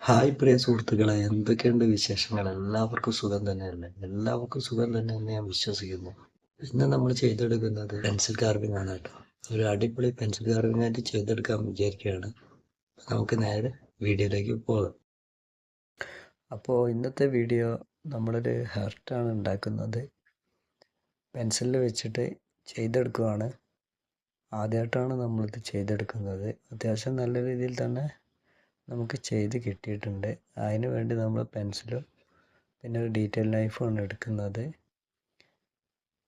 Hi പ്രിയ സുഹൃത്തുക്കളെ, എന്തൊക്കെയുണ്ട് വിശേഷങ്ങൾ? എല്ലാവർക്കും സുഖം തന്നെയല്ലേ? എല്ലാവർക്കും സുഖം തന്നെ എന്ന് ഞാൻ വിശ്വസിക്കുന്നു. ഇന്ന് നമ്മൾ ചെയ്തെടുക്കുന്നത് പെൻസിൽ കാർവിംഗ് ആണ് കേട്ടോ. ഒരു അടിപൊളി പെൻസിൽ കാർവിംഗ് ആയിട്ട് ചെയ്തെടുക്കാൻ വിചാരിക്കുകയാണ്. നമുക്ക് നേരെ വീഡിയോയിലേക്ക് പോകാം. അപ്പോൾ ഇന്നത്തെ വീഡിയോ നമ്മളൊരു ഹെർട്ടാണ് ഉണ്ടാക്കുന്നത്. പെൻസിലിൽ വെച്ചിട്ട് ചെയ്തെടുക്കുകയാണ്. ആദ്യമായിട്ടാണ് നമ്മളിത് ചെയ്തെടുക്കുന്നത്. അത്യാവശ്യം നല്ല രീതിയിൽ തന്നെ നമുക്ക് ചെയ്ത് കിട്ടിയിട്ടുണ്ട്. അതിന് വേണ്ടി നമ്മൾ പെൻസിലും പിന്നെ ഒരു ഡീറ്റെയിൽ നൈഫുമാണ് എടുക്കുന്നത്.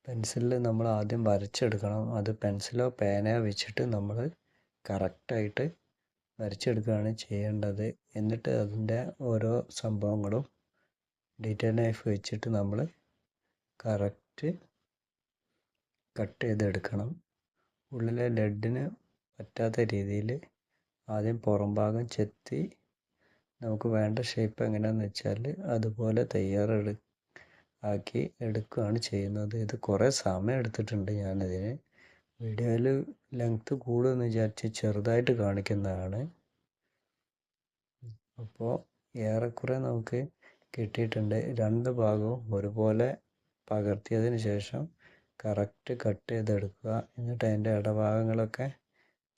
പെൻസിലിൽ നമ്മൾ ആദ്യം വരച്ചെടുക്കണം. അത് പെൻസിലോ പേനയോ വെച്ചിട്ട് നമ്മൾ കറക്റ്റായിട്ട് വരച്ചെടുക്കുകയാണ് ചെയ്യേണ്ടത്. എന്നിട്ട് അതിൻ്റെ ഓരോ സംഭവങ്ങളും ഡീറ്റെയിൽ നൈഫ് വെച്ചിട്ട് നമ്മൾ കറക്റ്റ് കട്ട് ചെയ്തെടുക്കണം. ഉള്ളിലെ ലെഡിന് പറ്റാത്ത രീതിയിൽ ആദ്യം പുറം ഭാഗം ചെത്തി നമുക്ക് വേണ്ട ഷേപ്പ് എങ്ങനെയാണെന്ന് വെച്ചാൽ അതുപോലെ ആക്കി എടുക്കുകയാണ് ചെയ്യുന്നത്. ഇത് കുറേ സമയം എടുത്തിട്ടുണ്ട്. ഞാനതിന് വീഡിയോയിൽ ലെങ്ത്ത് കൂടുമെന്ന് വിചാരിച്ച് ചെറുതായിട്ട് കാണിക്കുന്നതാണ്. അപ്പോൾ ഏറെക്കുറെ നമുക്ക് കിട്ടിയിട്ടുണ്ട്. രണ്ട് ഭാഗവും ഒരുപോലെ പകർത്തിയതിന് ശേഷം കറക്റ്റ് കട്ട് ചെയ്തെടുക്കുക. എന്നിട്ട് അതിൻ്റെ ഇടഭാഗങ്ങളൊക്കെ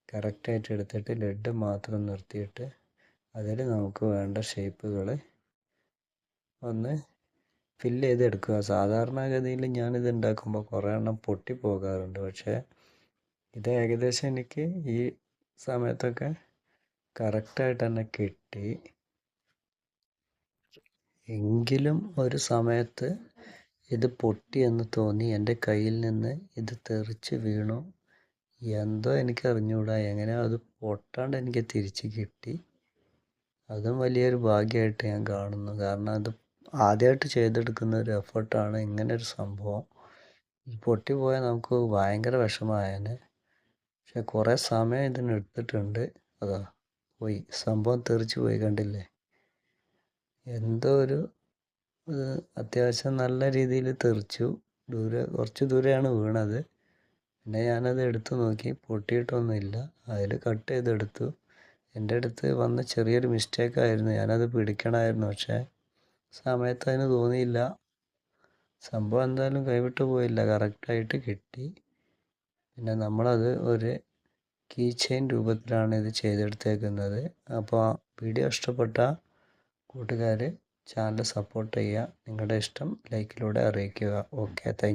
കറക്റ്റായിട്ട് എടുത്തിട്ട് ലെഡ് മാത്രം നിർത്തിയിട്ട് അതിൽ നമുക്ക് വേണ്ട ഷേപ്പുകൾ ഒന്ന് ഫില്ല് ചെയ്തെടുക്കുക. സാധാരണഗതിയിൽ ഞാനിത് ഉണ്ടാക്കുമ്പോൾ കുറേ എണ്ണം പൊട്ടിപ്പോകാറുണ്ട്. പക്ഷേ ഇത് ഏകദേശം എനിക്ക് ഈ സമയത്തൊക്കെ കറക്റ്റായിട്ട് തന്നെ കിട്ടി. എങ്കിലും ഒരു സമയത്ത് ഇത് പൊട്ടിയെന്ന് തോന്നി. എൻ്റെ കയ്യിൽ നിന്ന് ഇത് തെറിച്ച് വീണു. എന്തോ എനിക്ക് അറിഞ്ഞുകൂടാ, എങ്ങനെയോ അത് പൊട്ടാണ്ട് എനിക്ക് തിരിച്ച് കിട്ടി. അതും വലിയൊരു ഭാഗ്യമായിട്ട് ഞാൻ കാണുന്നു. കാരണം അത് ആദ്യമായിട്ട് ചെയ്തെടുക്കുന്ന ഒരു എഫേർട്ടാണ് ഇങ്ങനെ ഒരു സംഭവം. പൊട്ടിപ്പോയാൽ നമുക്ക് ഭയങ്കര വിഷമമായേനെ. പക്ഷെ കുറേ സമയം ഇതിനെടുത്തിട്ടുണ്ട്. അതാ പോയി, സംഭവം തെറിച്ച് പോയി, കണ്ടില്ലേ? എന്തോ ഒരു അത്യാവശ്യം നല്ല രീതിയിൽ തെറിച്ചു. കുറച്ച് ദൂരെയാണ് വീണത്. പിന്നെ ഞാനത് എടുത്തു നോക്കി, പൊട്ടിയിട്ടൊന്നുമില്ല. അതിൽ കട്ട് ചെയ്തെടുത്തു. എൻ്റെ അടുത്ത് വന്ന ചെറിയൊരു മിസ്റ്റേക്കായിരുന്നു. ഞാനത് പിടിക്കണമായിരുന്നു, പക്ഷേ സമയത്ത് അതിന് തോന്നിയില്ല. സംഭവം എന്തായാലും കൈവിട്ട് പോയില്ല, കറക്റ്റായിട്ട് കിട്ടി. പിന്നെ നമ്മളത് ഒരു കീ ചെയിൻ രൂപത്തിലാണ് ഇത് ചെയ്തെടുത്തേക്കുന്നത്. അപ്പോൾ ആ വീഡിയോ ഇഷ്ടപ്പെട്ട കൂട്ടുകാർ ചാനൽ സപ്പോർട്ട് ചെയ്യുക. നിങ്ങളുടെ ഇഷ്ടം ലൈക്കിലൂടെ അറിയിക്കുക. Okay, thank you.